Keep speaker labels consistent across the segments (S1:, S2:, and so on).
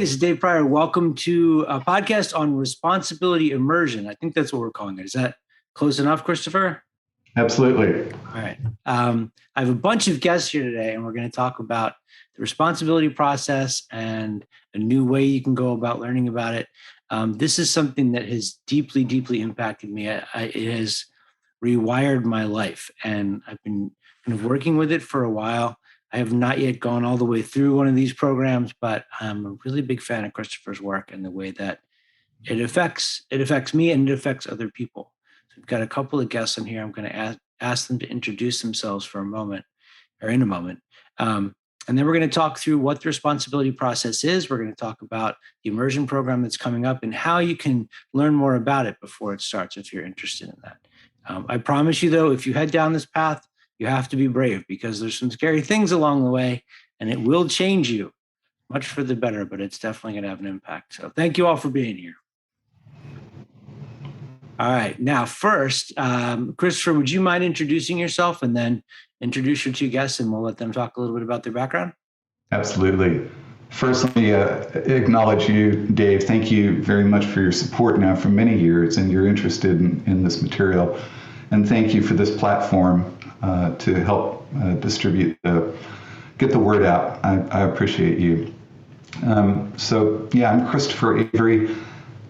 S1: this is Dave Pryor. Welcome to a podcast on responsibility immersion. I think that's what we're calling it. Is that close enough, Christopher?
S2: Absolutely.
S1: All right. I have a bunch of guests here today, and we're going to talk about the responsibility process and a new way you can go about learning about it. This is something that has deeply, deeply impacted me. It has rewired my life, and I've been kind of working with it for a while. I have not yet gone all the way through one of these programs, but I'm a really big fan of Christopher's work and the way that it affects me and it affects other people. So we've got a couple of guests in here. I'm going to ask them to introduce themselves in a moment. And then we're going to talk through what the responsibility process is. We're going to talk about the immersion program that's coming up and how you can learn more about it before it starts if you're interested in that. I promise you, though, if you head down this path, you have to be brave because there's some scary things along the way and it will change you much for the better, but it's definitely going to have an impact. So thank you all for being here. All right. Now, first, Christopher, would you mind introducing yourself and then introduce your two guests and we'll let them talk a little bit about their background?
S2: Absolutely. First, let me acknowledge you, Dave. Thank you very much for your support now for many years and you're interested in this material. And thank you for this platform to help distribute, get the word out. I appreciate you. I'm Christopher Avery.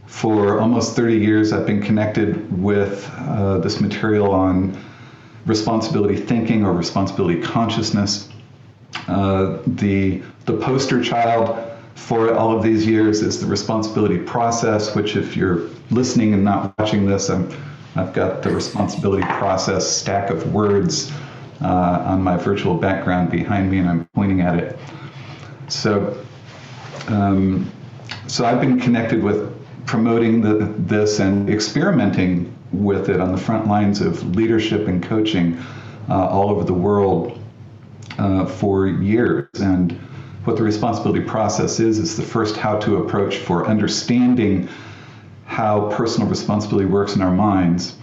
S2: For almost 30 years, I've been connected with this material on responsibility thinking or responsibility consciousness. The poster child for all of these years is the responsibility process, which if you're listening and not watching this, I've got the responsibility process stack of words on my virtual background behind me, and I'm pointing at it. So I've been connected with promoting this and experimenting with it on the front lines of leadership and coaching all over the world for years. And what the responsibility process is the first how-to approach for understanding how personal responsibility works in our minds,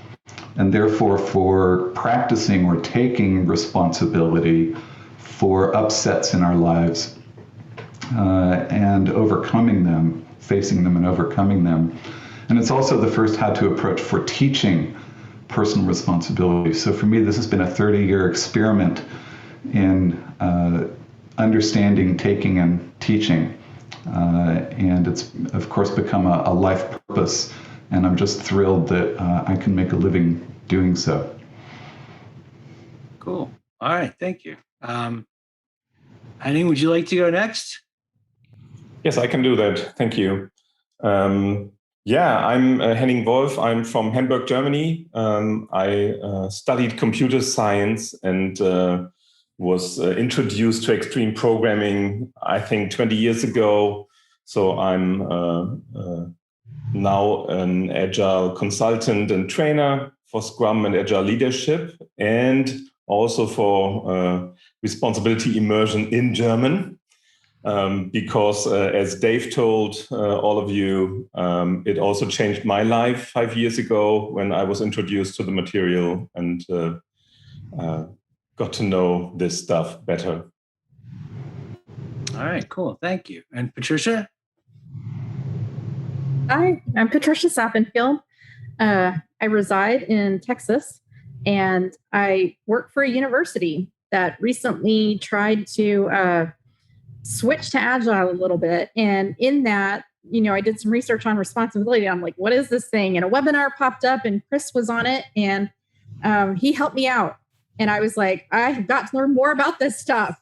S2: and therefore for practicing or taking responsibility for upsets in our lives and overcoming them, facing them and overcoming them. And it's also the first how-to approach for teaching personal responsibility. So for me, this has been a 30-year experiment in understanding, taking, and teaching. And it's, of course, become a life purpose. And I'm just thrilled that I can make a living doing so.
S1: Cool. All right. Thank you. Henning, would you like to go next?
S3: Yes, I can do that. Thank you. I'm Henning Wolf. I'm from Hamburg, Germany. I studied computer science and was introduced to extreme programming, I think, 20 years ago. So I'm now an agile consultant and trainer for Scrum and agile leadership, and also for responsibility immersion in German. Because as Dave told all of you, it also changed my life 5 years ago when I was introduced to the material and got to know this stuff better.
S1: All right, cool. Thank you. And Patricia?
S4: Hi, I'm Patricia Sappenfield. I reside in Texas, and I work for a university that recently tried to switch to Agile a little bit. And in that, I did some research on responsibility. I'm like, what is this thing? And a webinar popped up and Chris was on it and he helped me out. And I was like, I have got to learn more about this stuff.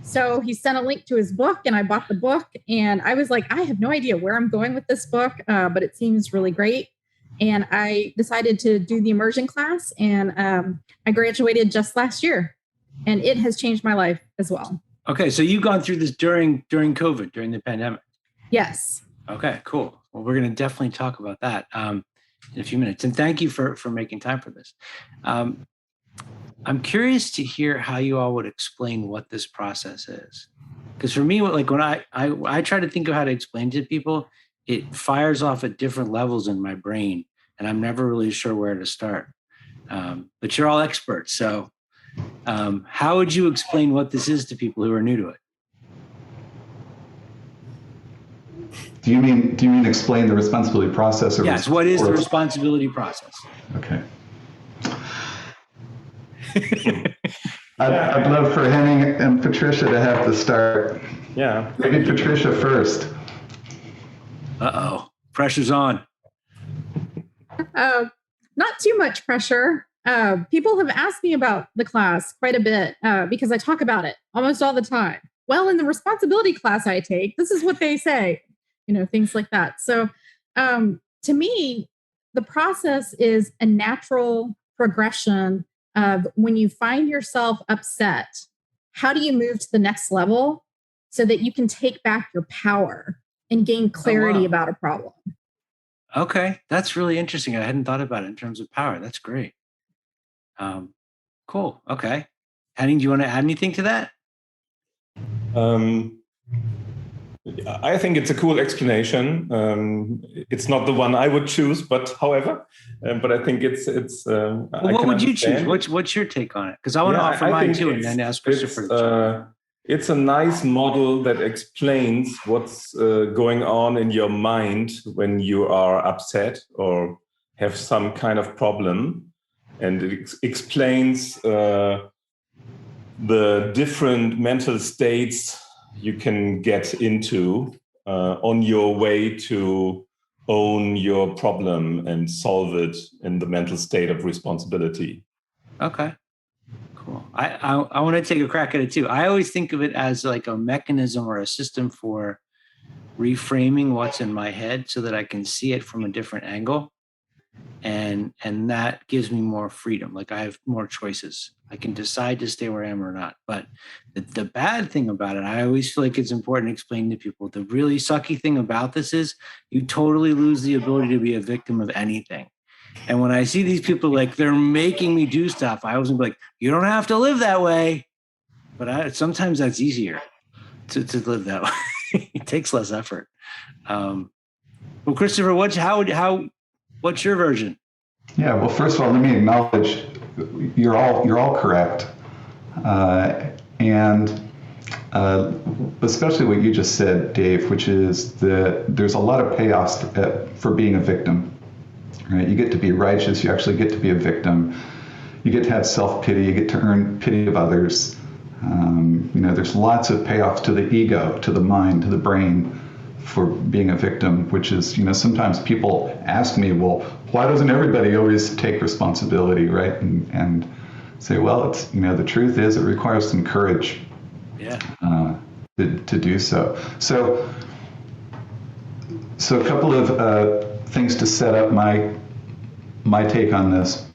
S4: So he sent a link to his book and I bought the book and I was like, I have no idea where I'm going with this book, but it seems really great. And I decided to do the immersion class and I graduated just last year and it has changed my life as well.
S1: Okay, so you've gone through this during COVID, during the pandemic.
S4: Yes.
S1: Okay, cool. Well, we're going to definitely talk about that in a few minutes. And thank you for making time for this. I'm curious to hear how you all would explain what this process is. Because for me, like when I try to think of how to explain to people, it fires off at different levels in my brain, and I'm never really sure where to start. But you're all experts, so how would you explain what this is to people who are new to it?
S2: Do you mean explain the responsibility process? Or
S1: yes. What is the responsibility process?
S2: Okay. I'd love for Henning and Patricia to have the start.
S3: Yeah.
S2: Maybe Patricia first.
S1: Uh-oh. Pressure's on.
S4: Not too much pressure. People have asked me about the class quite a bit because I talk about it almost all the time. Well, in the responsibility class I take, this is what they say, things like that. So to me, the process is a natural progression of when you find yourself upset, how do you move to the next level so that you can take back your power and gain clarity about a problem?
S1: Okay, that's really interesting. I hadn't thought about it in terms of power. That's great. Cool. Okay. Henning, do you want to add anything to that?
S3: I think it's a cool explanation. It's not the one I would choose, but I think it's.
S1: What would you choose? What's your take on it? Because I want to offer mine too, and then ask Christopher.
S3: It's a nice model that explains what's going on in your mind when you are upset or have some kind of problem, and it explains the different mental states you can get into on your way to own your problem and solve it in the mental state of responsibility.
S1: Okay, cool. I want to take a crack at it too. I always think of it as like a mechanism or a system for reframing what's in my head so that I can see it from a different angle. And that gives me more freedom. Like I have more choices. I can decide to stay where I am or not. But the bad thing about it, I always feel like it's important to explain to people. The really sucky thing about this is you totally lose the ability to be a victim of anything. And when I see these people like they're making me do stuff, I always be like, you don't have to live that way. But sometimes that's easier to live that way. It takes less effort. Well, Christopher, what's your version?
S2: Yeah, well, first of all, let me acknowledge you're all correct, and especially what you just said, Dave, which is that there's a lot of payoffs for being a victim. Right? You get to be righteous. You actually get to be a victim. You get to have self-pity. You get to earn pity of others. There's lots of payoffs to the ego, to the mind, to the brain, for being a victim, which is, sometimes people ask me, well, why doesn't everybody always take responsibility, right? And say, well, it's, the truth is it requires some courage to do so. So a couple of things to set up my take on this.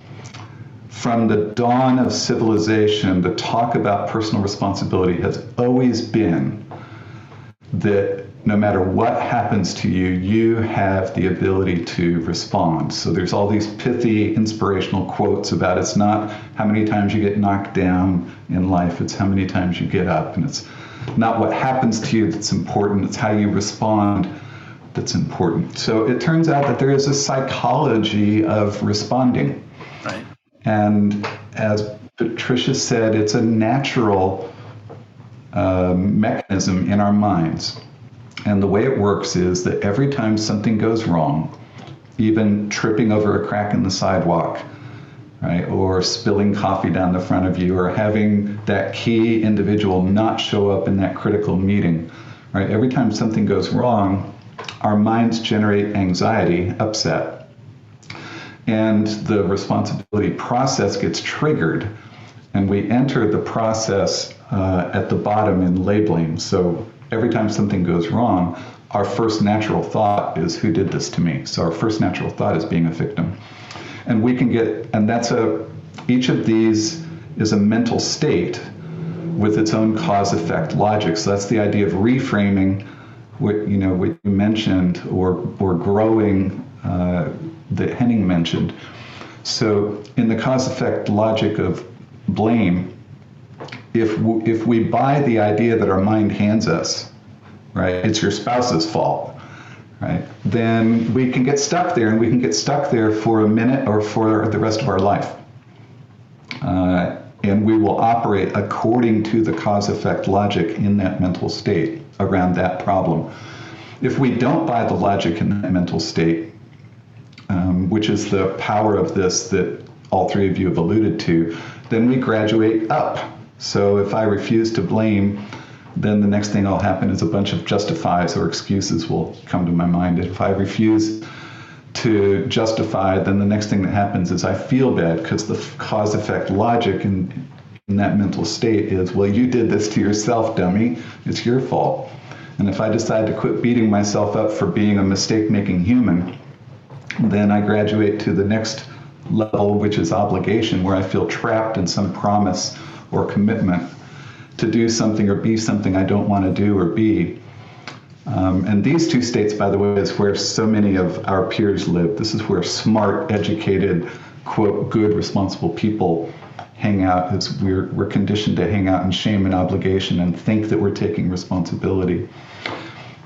S2: From the dawn of civilization, the talk about personal responsibility has always been that no matter what happens to you, you have the ability to respond. So there's all these pithy, inspirational quotes about it's not how many times you get knocked down in life, it's how many times you get up. And it's not what happens to you that's important, it's how you respond that's important. So it turns out that there is a psychology of responding.
S1: Right.
S2: And as Patricia said, it's a natural mechanism in our minds. And the way it works is that every time something goes wrong, even tripping over a crack in the sidewalk, right, or spilling coffee down the front of you, or having that key individual not show up in that critical meeting, right, every time something goes wrong, our minds generate anxiety, upset, and the responsibility process gets triggered, and we enter the process at the bottom in labeling. So every time something goes wrong, our first natural thought is, who did this to me? So our first natural thought is being a victim. And we can get, and each of these is a mental state with its own cause-effect logic. So that's the idea of reframing what you mentioned, or growing that Henning mentioned. So in the cause-effect logic of blame, if we buy the idea that our mind hands us, right, it's your spouse's fault, right, then we can get stuck there, and we can get stuck there for a minute or for the rest of our life. And we will operate according to the cause-effect logic in that mental state around that problem. If we don't buy the logic in that mental state, which is the power of this that all three of you have alluded to, then we graduate up. So if I refuse to blame, then the next thing that'll happen is a bunch of justifies or excuses will come to my mind. If I refuse to justify, then the next thing that happens is I feel bad, because the cause-effect logic in that mental state is, well, you did this to yourself, dummy. It's your fault. And if I decide to quit beating myself up for being a mistake-making human, then I graduate to the next level, which is obligation, where I feel trapped in some promise or commitment to do something or be something I don't want to do or be. And these two states, by the way, is where so many of our peers live. This is where smart, educated, quote, good, responsible people hang out. We're conditioned to hang out in shame and obligation and think that we're taking responsibility.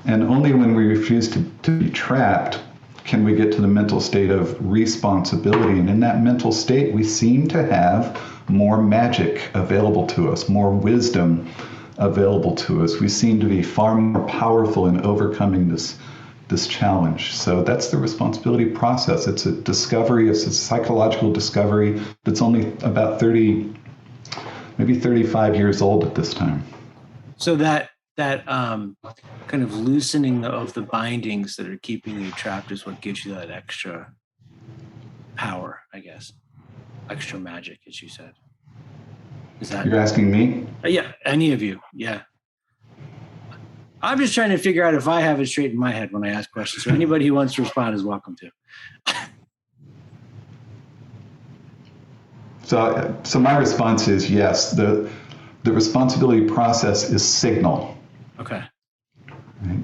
S2: And only when we refuse to be trapped can we get to the mental state of responsibility. And in that mental state, we seem to have more magic available to us, more wisdom available to us. We seem to be far more powerful in overcoming this challenge. So that's the responsibility process. It's a discovery, it's a psychological discovery that's only about 30, maybe 35 years old at this time.
S1: So that kind of loosening of the bindings that are keeping you trapped is what gives you that extra power, I guess. Extra magic, as you said. Is that?
S2: You're asking me?
S1: Yeah, any of you. Yeah. I'm just trying to figure out if I have it straight in my head when I ask questions. So anybody who wants to respond is welcome to.
S2: So my response is yes. The responsibility process is signal.
S1: Okay.
S2: Right?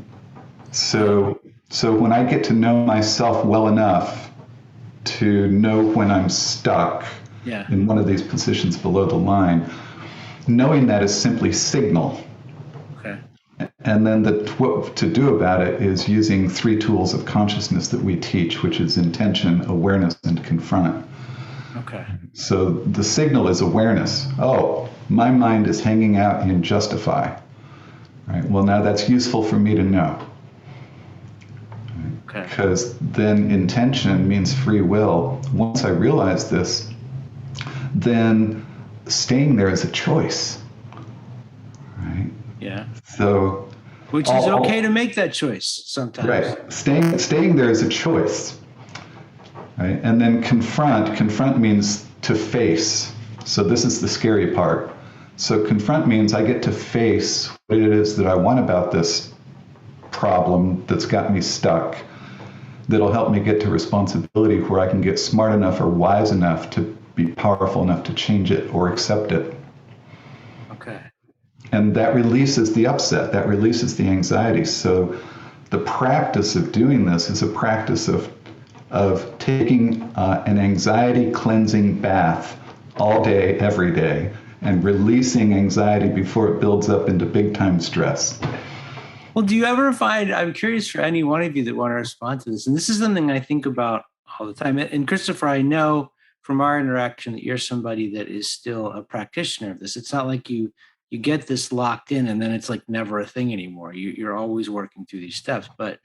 S2: So when I get to know myself well enough to know when I'm stuck in one of these positions below the line, knowing that is simply signal.
S1: Okay.
S2: And then what to do about it is using three tools of consciousness that we teach, which is intention, awareness, and confront.
S1: Okay.
S2: So the signal is awareness. Oh, my mind is hanging out in justify. Right. Well, now that's useful for me to know.
S1: Okay.
S2: Because then intention means free will. Once I realize this, then staying there is a choice. Right?
S1: Yeah.
S2: So
S1: which is okay to make that choice sometimes.
S2: Right. Staying there is a choice. Right? And then confront means to face. So this is the scary part. So confront means I get to face what it is that I want about this problem that's got me stuck, that'll help me get to responsibility where I can get smart enough or wise enough to be powerful enough to change it or accept it.
S1: Okay.
S2: And that releases the upset, that releases the anxiety. So the practice of doing this is a practice of taking an anxiety cleansing bath all day, every day, and releasing anxiety before it builds up into big time stress.
S1: Well, do you ever find, I'm curious for any one of you that want to respond to this, and this is something I think about all the time. And Christopher, I know from our interaction that you're somebody that is still a practitioner of this. It's not like you get this locked in and then it's like never a thing anymore. You're always working through these steps, but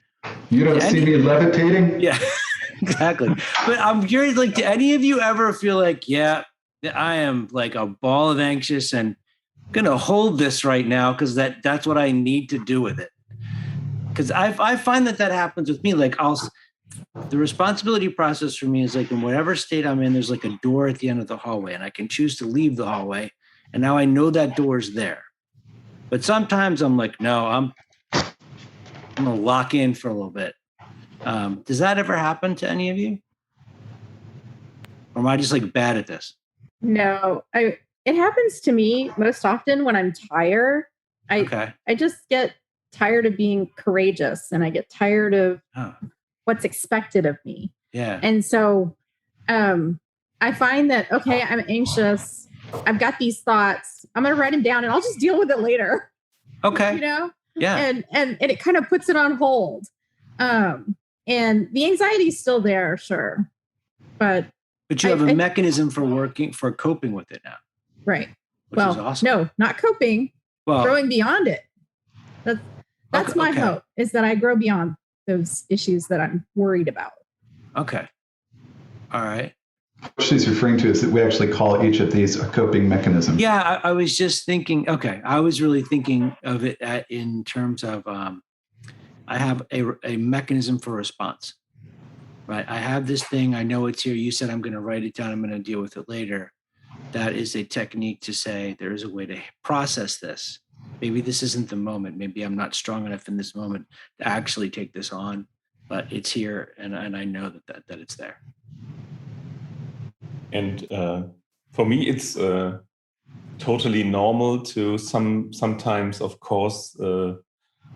S2: you don't see me levitating?
S1: Yeah, exactly. But I'm curious, like, do any of you ever feel like, yeah, I am like a ball of anxious and gonna hold this right now because that's what I need to do with it? Because I find that happens with me. Like the responsibility process for me is like in whatever state I'm in, there's like a door at the end of the hallway and I can choose to leave the hallway. And now I know that door's there. But sometimes I'm like, no, I'm going to lock in for a little bit. Does that ever happen to any of you? Or am I just like bad at this?
S4: No, it happens to me most often when I'm tired. I just get tired of being courageous and I get tired of what's expected of me.
S1: Yeah.
S4: And so I find that, okay, I'm anxious. I've got these thoughts. I'm going to write them down and I'll just deal with it later.
S1: Okay.
S4: You know?
S1: Yeah.
S4: And it kind of puts it on hold. And the anxiety is still there, sure. But
S1: you have a mechanism for coping with it now.
S4: Right.
S1: Which is awesome.
S4: No, not coping.
S1: Well,
S4: growing beyond it. That's my hope, is that I grow beyond those issues that I'm worried about.
S1: Okay. All right.
S2: What she's referring to is that we actually call each of these a coping mechanism.
S1: Yeah, I was just thinking, okay, I was really thinking of it in terms of I have a mechanism for response, right? I have this thing, I know it's here. You said I'm going to write it down, I'm going to deal with it later. That is a technique to say there is a way to process this. Maybe this isn't the moment. Maybe I'm not strong enough in this moment to actually take this on, but it's here, and I know that it's there.
S3: And for me, it's totally normal to sometimes, of course,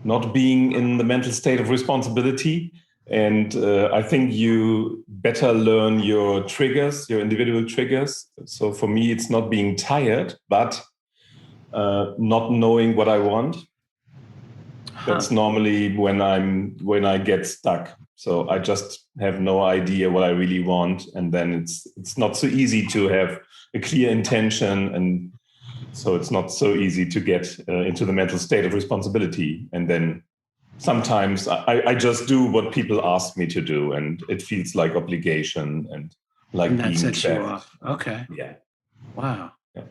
S3: not being in the mental state of responsibility. And I think you better learn your triggers, your individual triggers. So for me, it's not being tired, but not knowing what I want. That's normally when I get stuck. So I just have no idea what I really want, and then it's not so easy to have a clear intention, and so it's not so easy to get into the mental state of responsibility. And then sometimes I just do what people ask me to do, and it feels like obligation and like
S1: that
S3: being
S1: sets you
S3: trapped.
S1: off. Okay.
S3: Yeah.
S1: Wow.
S3: Yeah.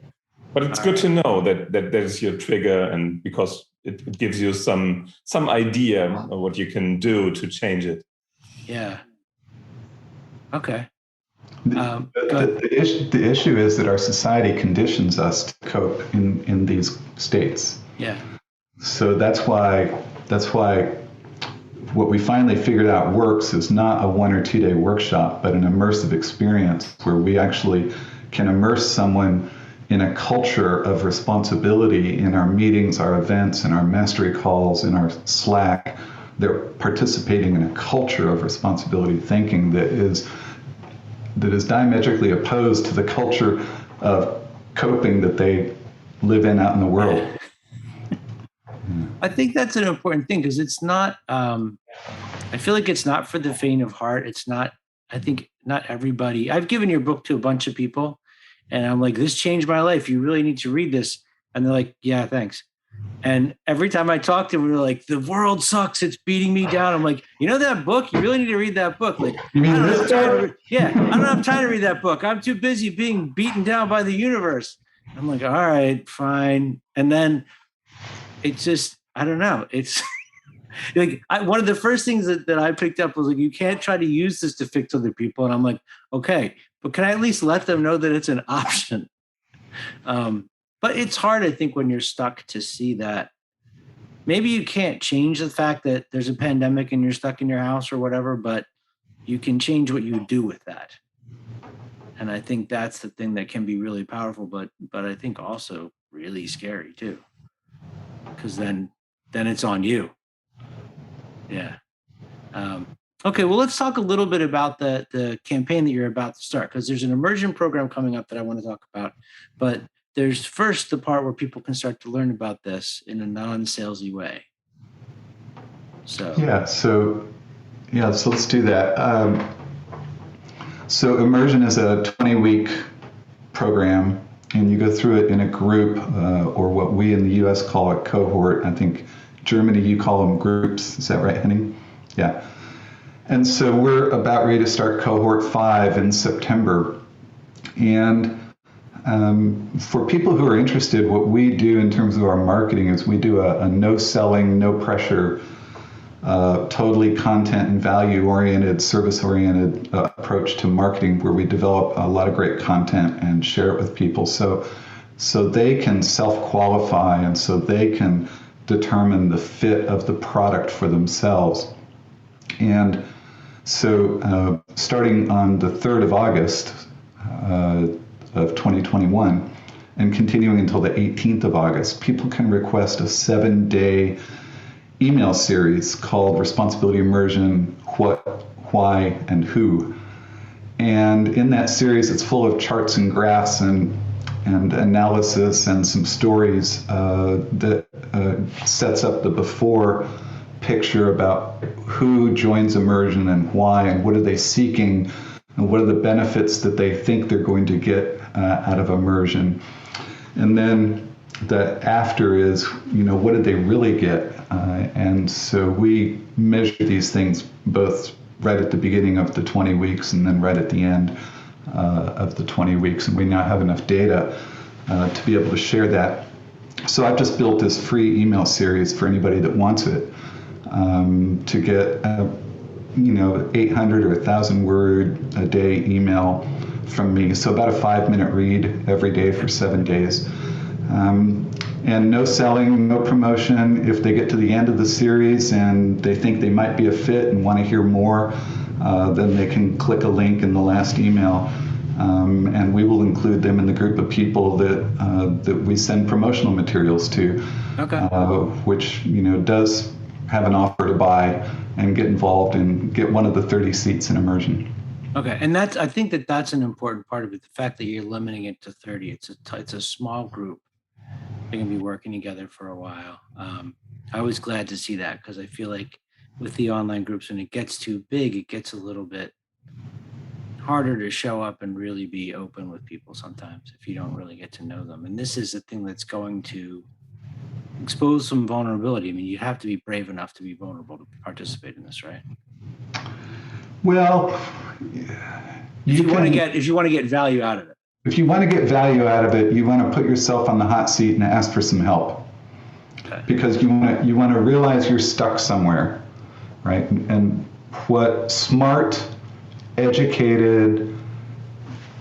S3: But it's good to know that that is your trigger, and because it gives you some idea of what you can do to change it.
S1: Yeah. Okay.
S2: The issue is that our society conditions us to cope in these states.
S1: Yeah.
S2: So that's why what we finally figured out works is not a 1 or 2 day workshop, but an immersive experience where we actually can immerse someone in a culture of responsibility in our meetings, our events, and our mastery calls, in our Slack. They're participating in a culture of responsibility thinking that is diametrically opposed to the culture of coping that they live in out in the world.
S1: I think that's an important thing, because it's not, I feel like it's not for the faint of heart. It's not, I think not everybody, I've given your book to a bunch of people and I'm like, this changed my life. You really need to read this. And they're like, yeah, thanks. And every time I talk to them, we were like, the world sucks. It's beating me down. I'm like, you know that book? You really need to read that book. Like,
S2: You mean this book?
S1: I don't have time to read that book. I'm too busy being beaten down by the universe. I'm like, all right, fine. And then it's just, I don't know. It's like one of the first things that I picked up was like, you can't try to use this to fix other people. And I'm like, okay, but can I at least let them know that it's an option? But it's hard, I think, when you're stuck to see that. Maybe you can't change the fact that there's a pandemic and you're stuck in your house or whatever, but you can change what you do with that. And I think that's the thing that can be really powerful, but I think also really scary too, because then it's on you. Yeah. Okay, well, let's talk a little bit about the campaign that you're about to start, because there's an immersion program coming up that I want to talk about. But there's first the part where people can start to learn about this in a non-salesy way. So let's do that. So immersion is a 20-week program, and you go through it in a group, or what we in the U.S. call a cohort. I think Germany, you call them groups. Is that right, Henning? Yeah. And so we're about ready to start cohort 5 in September. And for people who are interested, what we do in terms of our marketing is we do a no selling, no pressure, totally content and value oriented, service oriented approach to marketing, where we develop a lot of great content and share it with people so they can self-qualify, and so they can determine the fit of the product for themselves. And so starting on the 3rd of August of 2021 and continuing until the 18th of August, people can request a 7-day email series called Responsibility Immersion, What, Why, and Who. And in that series, it's full of charts and graphs and analysis and some stories that sets up the before picture about who joins immersion and why, and what are they seeking, and what are the benefits that they think they're going to get out of immersion. And then
S2: the after is, what did they really get? And so we measure these things both right at the beginning of the 20 weeks and then right at the end of the 20 weeks. And we now have enough data to be able to share that. So I've just built this free email series for anybody that wants it to get 800 or 1,000 word a day email from me. So about a 5-minute read every day for 7 days. And no selling, no promotion. If they get to the end of the series and they think they might be a fit and want to hear more, then they can click a link in the last email. And we will include them in the group of people that we send promotional materials to,
S1: Okay.
S2: Which does have an offer to buy and get involved and get one of the 30 seats in immersion.
S1: Okay, and I think that's an important part of it. The fact that you're limiting it to 30. It's a small group. They're gonna be working together for a while. I was glad to see that because I feel like with the online groups, when it gets too big, it gets a little bit harder to show up and really be open with people sometimes if you don't really get to know them. And this is a thing that's going to expose some vulnerability. I mean, you have to be brave enough to be vulnerable to participate in this, right?
S2: Well,
S1: if you want to get value out of it.
S2: If you want to get value out of it, you want to put yourself on the hot seat and ask for some help. Okay. Because you want to realize you're stuck somewhere, right? And what smart, educated,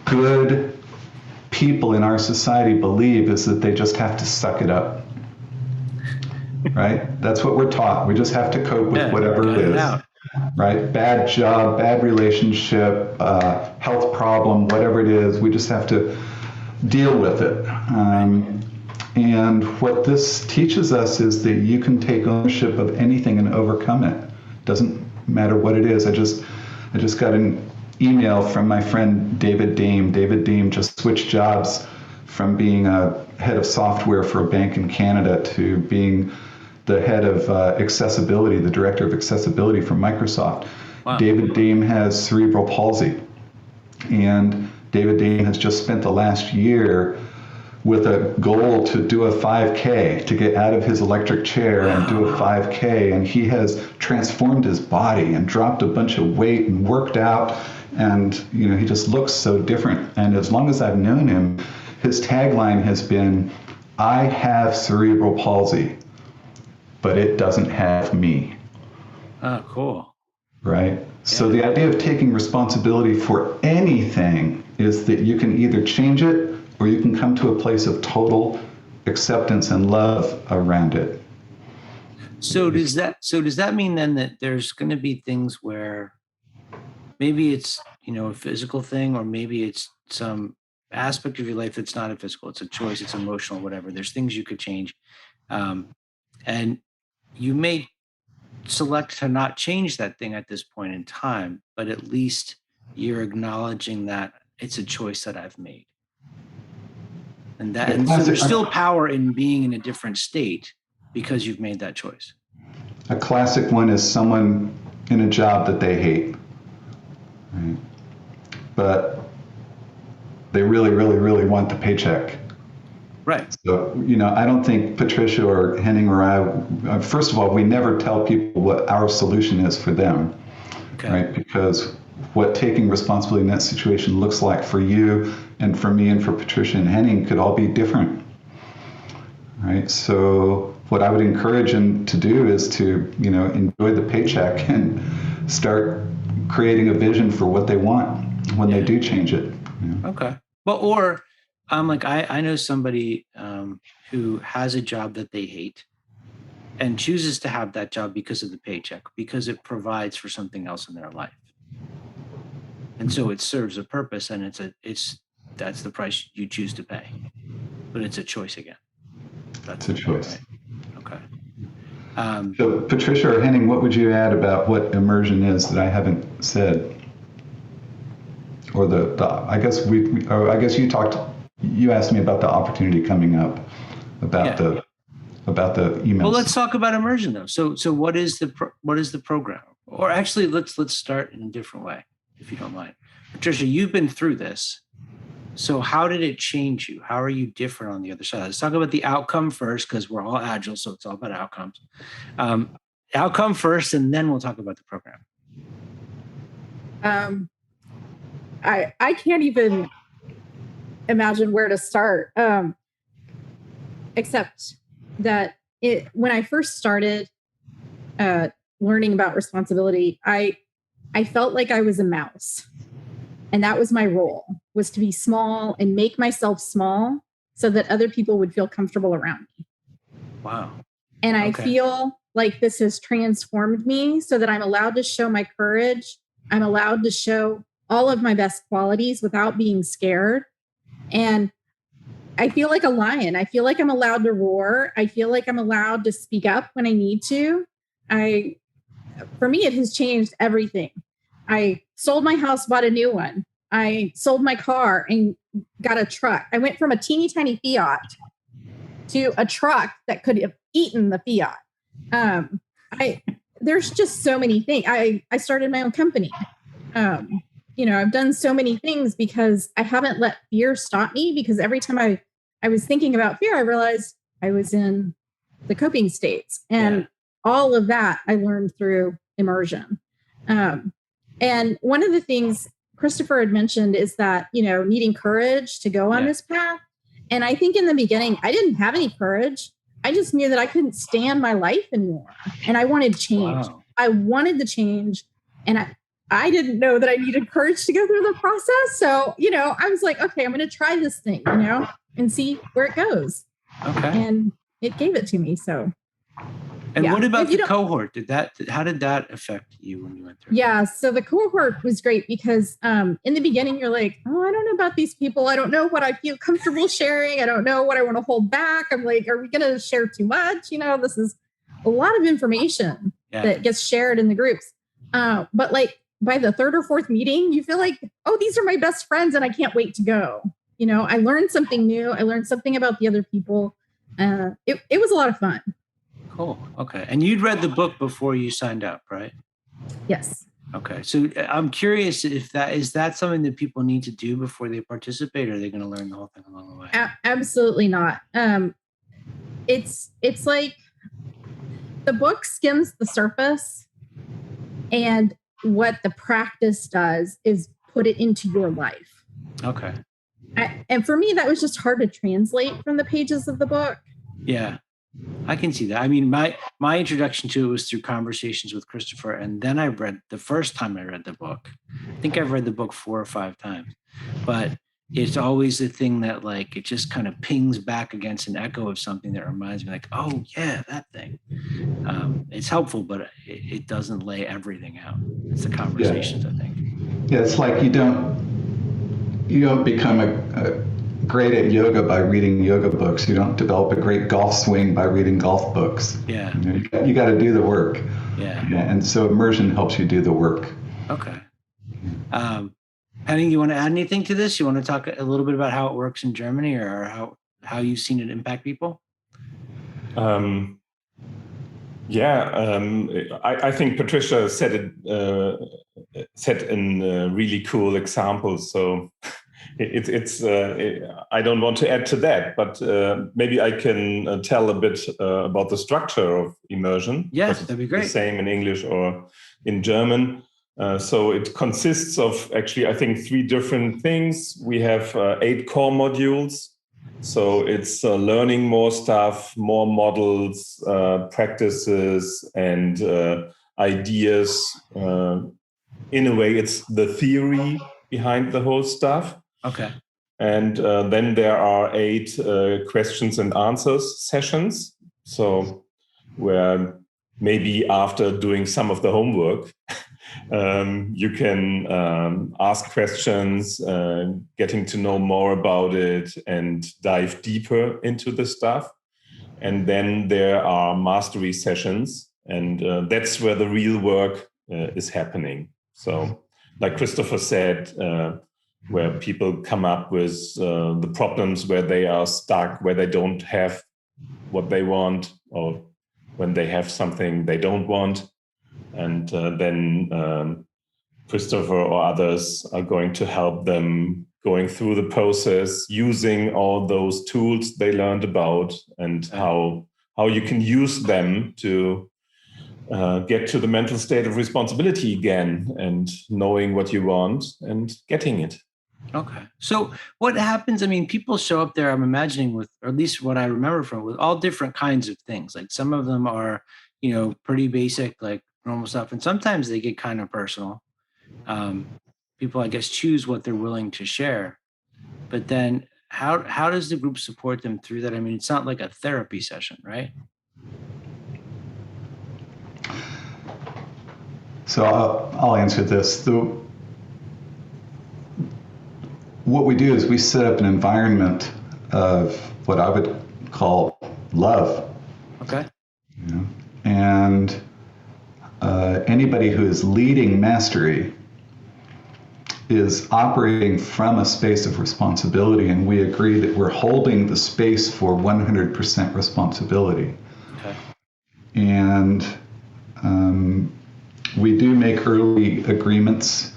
S2: good people in our society believe is that they just have to suck it up. Right? That's what we're taught. We just have to cope with whatever it is. Right? Bad job, bad relationship, health problem, whatever it is, we just have to deal with it. And what this teaches us is that you can take ownership of anything and overcome it. Doesn't matter what it is. I just got an email from my friend David Dame. David Dame just switched jobs from being a head of software for a bank in Canada to being the head of accessibility, the director of accessibility for Microsoft. Wow. David Dame has cerebral palsy. And David Dame has just spent the last year with a goal to do a 5K, to get out of his electric chair and do a 5K. And he has transformed his body and dropped a bunch of weight and worked out. And he just looks so different. And as long as I've known him, his tagline has been, "I have cerebral palsy, but it doesn't have me."
S1: Oh, cool.
S2: Right? Yeah. So the idea of taking responsibility for anything is that you can either change it or you can come to a place of total acceptance and love around it.
S1: So does that mean then that there's going to be things where maybe it's, a physical thing, or maybe it's some aspect of your life that's not a physical, it's a choice, it's emotional, whatever. There's things you could change. And you may select to not change that thing at this point in time, but at least you're acknowledging that it's a choice that I've made. And so there's still power in being in a different state because you've made that choice.
S2: A classic one is someone in a job that they hate, right? But they really, really, really want the paycheck.
S1: Right.
S2: So, I don't think Patricia or Henning or I, first of all, we never tell people what our solution is for them, okay, right? Because what taking responsibility in that situation looks like for you and for me and for Patricia and Henning could all be different, right? So what I would encourage them to do is to, enjoy the paycheck and start creating a vision for what they want when they do change it.
S1: Okay. Well, or I know somebody who has a job that they hate and chooses to have that job because of the paycheck, because it provides for something else in their life. And so it serves a purpose, and that's the price you choose to pay. But it's a choice again.
S2: That's a choice.
S1: Right? Okay.
S2: So Patricia or Henning, what would you add about what immersion is that I haven't said? Or I guess you asked me about the opportunity coming up, about the emails.
S1: Well, let's talk about immersion though. So what is the program? Or actually, let's start in a different way, if you don't mind. Patricia, you've been through this. So how did it change you? How are you different on the other side? Let's talk about the outcome first, because we're all agile, so it's all about outcomes. Outcome first, and then we'll talk about the program.
S4: I can't even imagine where to start, except that when I first started learning about responsibility, I felt like I was a mouse. And that was my role, was to be small and make myself small so that other people would feel comfortable around me.
S1: Wow.
S4: And I feel like this has transformed me so that I'm allowed to show my courage. I'm allowed to show all of my best qualities without being scared. And I feel like a lion. I feel like I'm allowed to roar. I feel like I'm allowed to speak up when I need to. For me, it has changed everything. I sold my house, bought a new one. I sold my car and got a truck. I went from a teeny tiny Fiat to a truck that could have eaten the Fiat. There's just so many things. I started my own company. I've done so many things because I haven't let fear stop me, because every time I was thinking about fear, I realized I was in the coping states. And all of that I learned through immersion. And one of the things Christopher had mentioned is that, needing courage to go on this path. And I think in the beginning, I didn't have any courage. I just knew that I couldn't stand my life anymore. And I wanted change. Wow. I wanted to change. And I didn't know that I needed courage to go through the process. So, I was like, okay, I'm going to try this thing, and see where it goes.
S1: Okay.
S4: And it gave it to me. So.
S1: And what about the cohort? How did that affect you when you went through?
S4: Yeah, so the cohort was great because in the beginning you're like, oh, I don't know about these people. I don't know what I feel comfortable sharing. I don't know what I want to hold back. I'm like, are we going to share too much? This is a lot of information that gets shared in the groups. But like by the third or fourth meeting, you feel like, oh, these are my best friends and I can't wait to go. I learned something new. I learned something about the other people. It was a lot of fun.
S1: Cool. Okay. And you'd read the book before you signed up, right?
S4: Yes.
S1: Okay. So I'm curious if is that something that people need to do before they participate, or are they going to learn the whole thing along the way?
S4: Absolutely not. It's like the book skims the surface, and what the practice does is put it into your life.
S1: Okay.
S4: And for me, that was just hard to translate from the pages of the book.
S1: Yeah. I can see that. I mean, my introduction to it was through conversations with Christopher, and then the first time I read the book. I think I've read the book 4 or 5 times, but it's always a thing that like it just kind of pings back against an echo of something that reminds me, like, oh yeah, that thing. It's helpful, but it doesn't lay everything out. It's the conversations, I think.
S2: Yeah, it's like you don't become a great at yoga by reading yoga books. You don't develop a great golf swing by reading golf books.
S1: Yeah.
S2: You got to do the work.
S1: Yeah.
S2: And so immersion helps you do the work.
S1: Okay. Henning, you want to add anything to this? You want to talk a little bit about how it works in Germany, or how you've seen it impact people?
S3: I think Patricia said in really cool examples. So I don't want to add to that, but maybe I can tell a bit about the structure of immersion.
S1: Yeah, that'd be great.
S3: The same in English or in German. So it consists of actually, I think, 3 different things. We have 8 core modules. So it's learning more stuff, more models, practices, and ideas. In a way, it's the theory behind the whole stuff.
S1: Okay.
S3: And then there are 8 questions and answers sessions. So where maybe after doing some of the homework, you can ask questions, getting to know more about it and dive deeper into the stuff. And then there are mastery sessions, and that's where the real work is happening. So like Christopher said, where people come up with the problems where they are stuck, where they don't have what they want, or when they have something they don't want. And then Christopher or others are going to help them going through the process, using all those tools they learned about, and how you can use them to get to the mental state of responsibility again, and knowing what you want and getting it.
S1: Okay. So what happens? I mean, people show up there, I'm imagining, with, or at least what I remember from, with all different kinds of things. Like some of them are, pretty basic, like normal stuff. And sometimes they get kind of personal. People, I guess, choose what they're willing to share. But then how does the group support them through that? I mean, it's not like a therapy session, right?
S2: So I'll answer this. What we do is we set up an environment of what I would call love.
S1: Okay.
S2: And anybody who is leading mastery is operating from a space of responsibility, and we agree that we're holding the space for 100% responsibility.
S1: Okay.
S2: And we do make early agreements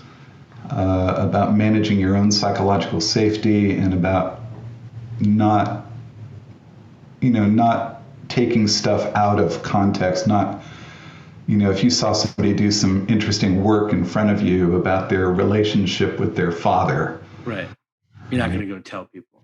S2: about managing your own psychological safety, and about not taking stuff out of context. Not, if you saw somebody do some interesting work in front of you about their relationship with their father.
S1: Right. You're not going to go tell people.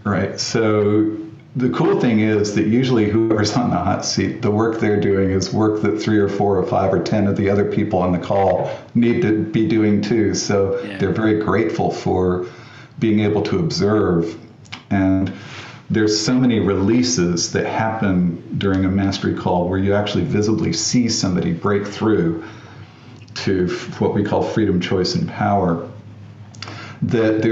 S2: Right. So the cool thing is that usually whoever's on the hot seat, the work they're doing is work that 3 or 4 or 5 or 10 of the other people on the call need to be doing too. So they're very grateful for being able to observe. And there's so many releases that happen during a mastery call where you actually visibly see somebody break through to what we call freedom, choice, and power, that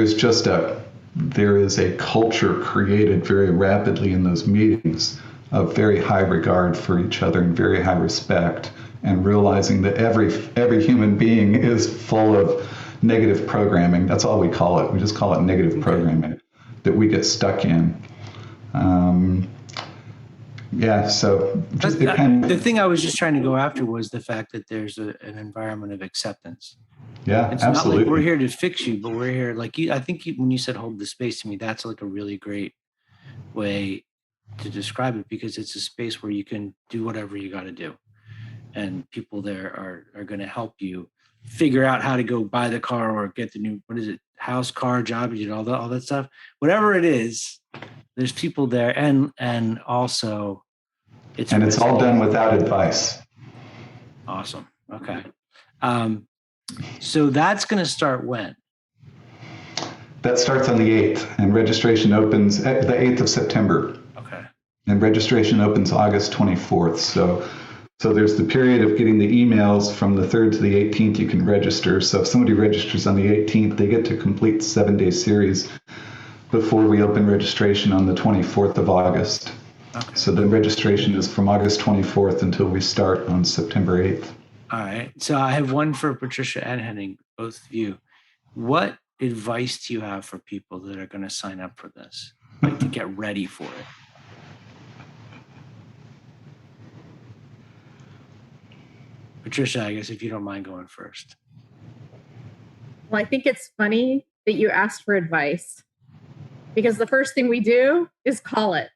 S2: there is a culture created very rapidly in those meetings of very high regard for each other and very high respect, and realizing that every human being is full of negative programming. That's all we call it. We just call it negative programming that we get stuck in. So just
S1: the thing I was just trying to go after was the fact that there's an environment of acceptance.
S2: Yeah,
S1: it's
S2: absolutely.
S1: Not like we're here to fix you, but we're here, like you. I think when you said hold the space to me, that's like a really great way to describe it, because it's a space where you can do whatever you got to do, and people there are going to help you figure out how to go buy the car or get the new, house, car, job, all that stuff. Whatever it is, there's people there, and also it's
S2: all done without advice.
S1: Awesome. Okay. So that's going to start when?
S2: That starts on the 8th, and registration opens at the 8th of September.
S1: Okay.
S2: And registration opens August 24th. So there's the period of getting the emails from the 3rd to the 18th. You can register. So if somebody registers on the 18th, they get to complete the 7-day series before we open registration on the 24th of August. Okay. So the registration is from August 24th until we start on September 8th.
S1: All right. So I have one for Patricia and Henning, both of you. What advice do you have for people that are going to sign up for this, like to get ready for it? Patricia, I guess if you don't mind going first.
S4: Well, I think it's funny that you asked for advice, because the first thing we do is call it.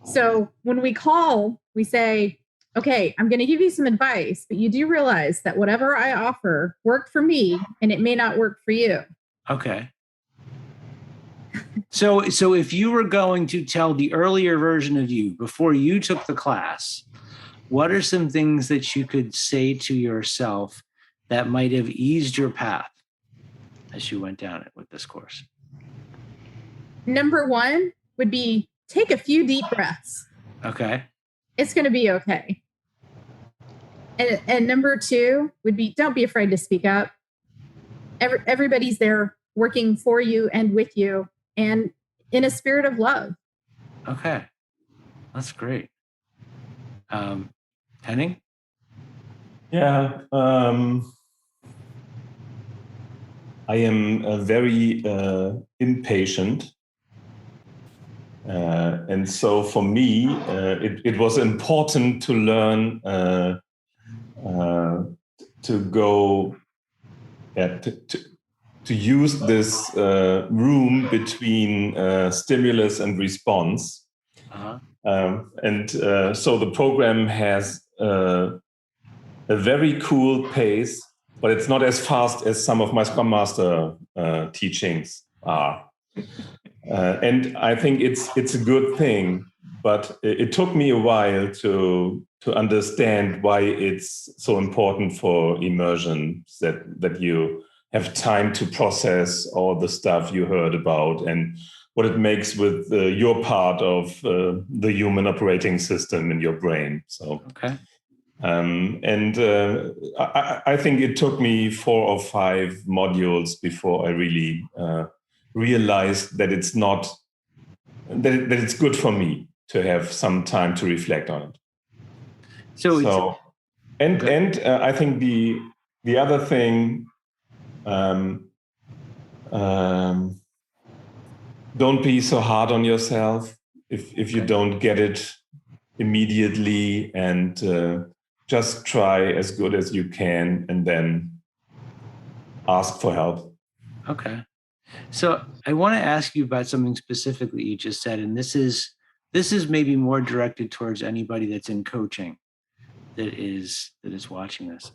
S4: So when we call, we say, okay, I'm going to give you some advice, but you do realize that whatever I offer worked for me and it may not work for you.
S1: Okay. So if you were going to tell the earlier version of you before you took the class, what are some things that you could say to yourself that might have eased your path as you went down it with this course?
S4: Number 1 would be take a few deep breaths.
S1: Okay.
S4: It's going to be okay. And number 2 would be, don't be afraid to speak up. Everybody's there working for you and with you, and in a spirit of love.
S1: Okay. That's great. Henning?
S3: Yeah. I am very impatient. And so for me, it was important to learn to go to use this room between stimulus and response.
S1: Uh-huh.
S3: So the program has a very cool pace, but it's not as fast as some of my Scrum Master teachings are. And I think it's a good thing, but it took me a while to understand why it's so important for immersion, that you have time to process all the stuff you heard about and what it makes with your part of the human operating system in your brain. So,
S1: okay.
S3: I think it took me 4 or 5 modules before I really realized that it's not that it's good for me to have some time to reflect on it. So I think the other thing. Don't be so hard on yourself if you don't get it immediately, and just try as good as you can and then ask for help.
S1: Okay. So I want to ask you about something specifically you just said, and this is maybe more directed towards anybody that's in coaching that is watching this.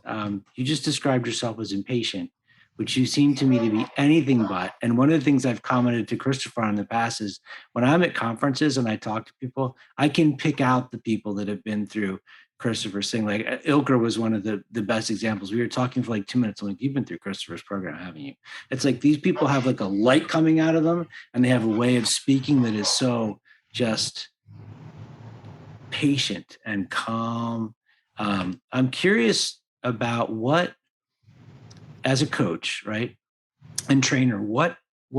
S1: You just described yourself as impatient, which you seem to me to be anything but. And one of the things I've commented to Christopher on in the past is when I'm at conferences and I talk to people, I can pick out the people that have been through Christopher saying, like Ilker was one of the best examples. We were talking for like 2 minutes. I'm like, you've been through Christopher's program, haven't you? It's like these people have like a light coming out of them, and they have a way of speaking that is so just patient and calm. I'm curious about what, as a coach, right, and trainer, what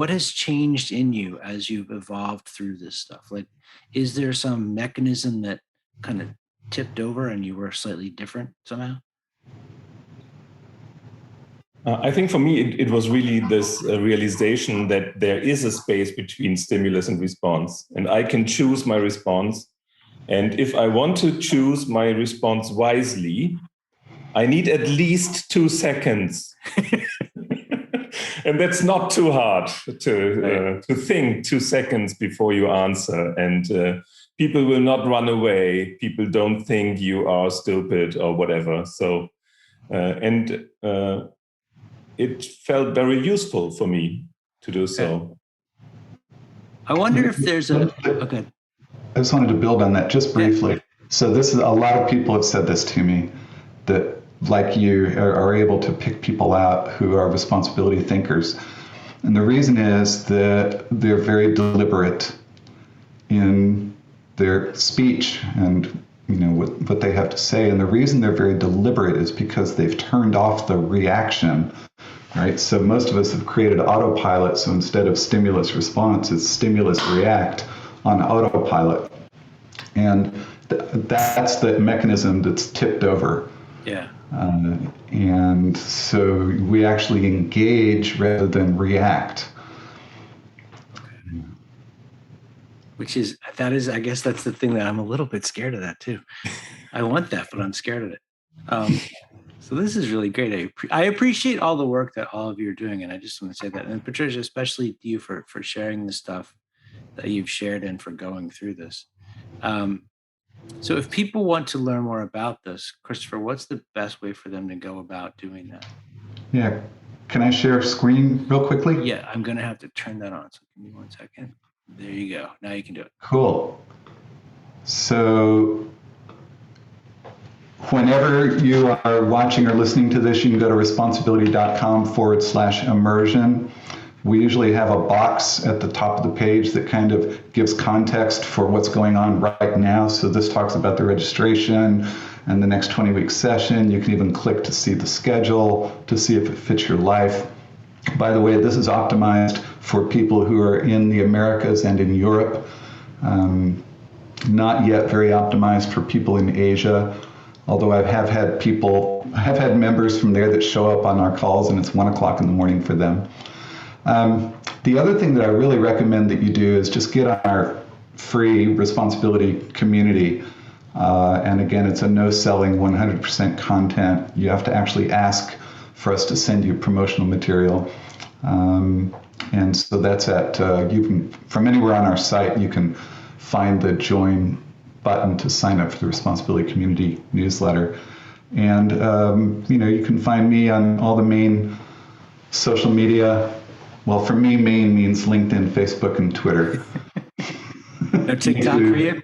S1: has changed in you as you've evolved through this stuff? Like, is there some mechanism that kind of tipped over and you were slightly different somehow?
S3: I think for me, it was really this realization that there is a space between stimulus and response, and I can choose my response. And if I want to choose my response wisely, I need at least 2 seconds. And that's not too hard to think 2 seconds before you answer. And people will not run away. People don't think you are stupid or whatever. So, it felt very useful for me to do so.
S1: I wonder if there's okay.
S2: I just wanted to build on that just briefly. Yeah. So this is, a lot of people have said this to me, that like you are able to pick people out who are responsibility thinkers. And the reason is that they're very deliberate in their speech and what they have to say. And the reason they're very deliberate is because they've turned off the reaction, right? So most of us have created autopilot. So instead of stimulus response, it's stimulus react on autopilot. And that's the mechanism that's tipped over.
S1: Yeah.
S2: And so we actually engage rather than react.
S1: Okay. I guess that's the thing that I'm a little bit scared of that too. I want that, but I'm scared of it. So this is really great. I appreciate all the work that all of you are doing. And I just want to say that. And Patricia, especially you for sharing the stuff that you've shared and for going through this. So if people want to learn more about this, Christopher, what's the best way for them to go about doing that?
S2: Yeah. Can I share screen real quickly?
S1: Yeah, I'm going to have to turn that on. So give me 1 second. There you go. Now you can do it.
S2: Cool. So whenever you are watching or listening to this, you can go to responsibility.com/immersion. We usually have a box at the top of the page that kind of gives context for what's going on right now. So this talks about the registration and the next 20-week session. You can even click to see the schedule to see if it fits your life. By the way, this is optimized for people who are in the Americas and in Europe. Not yet very optimized for people in Asia. Although I have had members from there that show up on our calls and it's 1 o'clock in the morning for them. The other thing that I really recommend that you do is just get on our free responsibility community. And again, it's a no selling 100% content. You have to actually ask for us to send you promotional material. And so that's at, you can, from anywhere on our site, you can find the join button to sign up for the Responsibility Community newsletter. And, you can find me on all the main social media. Well, for me, main means LinkedIn, Facebook, and Twitter.
S1: No TikTok for you?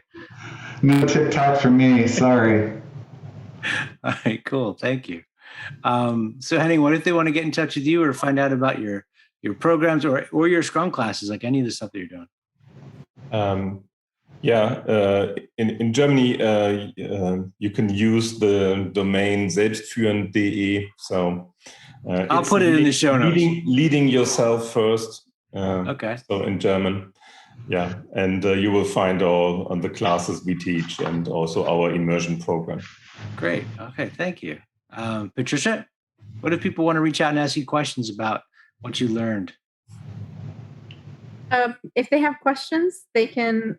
S2: No TikTok for me, sorry.
S1: All right, cool. Thank you. So Henning, what if they want to get in touch with you or find out about your programs or your Scrum classes, like any of the stuff that you're doing?
S3: In Germany, you can use the domain selbstführend.de. So
S1: I'll put it in the show notes.
S3: Leading yourself first.
S1: Okay.
S3: So in German. Yeah, and you will find all on the classes we teach and also our immersion program.
S1: Great. Okay, thank you. Patricia, what if people want to reach out and ask you questions about what you learned?
S4: If they have questions, they can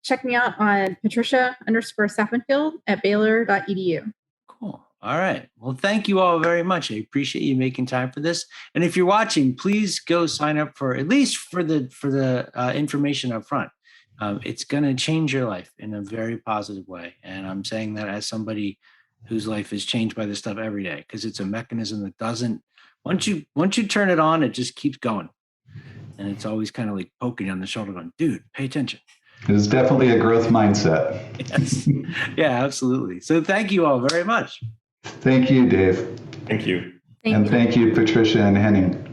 S4: check me out on Patricia_Sappenfield at Baylor.edu.
S1: Cool. All right. Well, thank you all very much. I appreciate you making time for this. And if you're watching, please go sign up for at least for the information up front. It's going to change your life in a very positive way. And I'm saying that as somebody whose life is changed by this stuff every day, because it's a mechanism that doesn't, once you turn it on, it just keeps going. And it's always kind of like poking you on the shoulder going, dude, pay attention.
S2: It is definitely a growth mindset.
S1: Yes. Yeah, absolutely. So thank you all very much.
S2: Thank you, Dave.
S3: Thank you.
S2: Thank you, Patricia and Henning.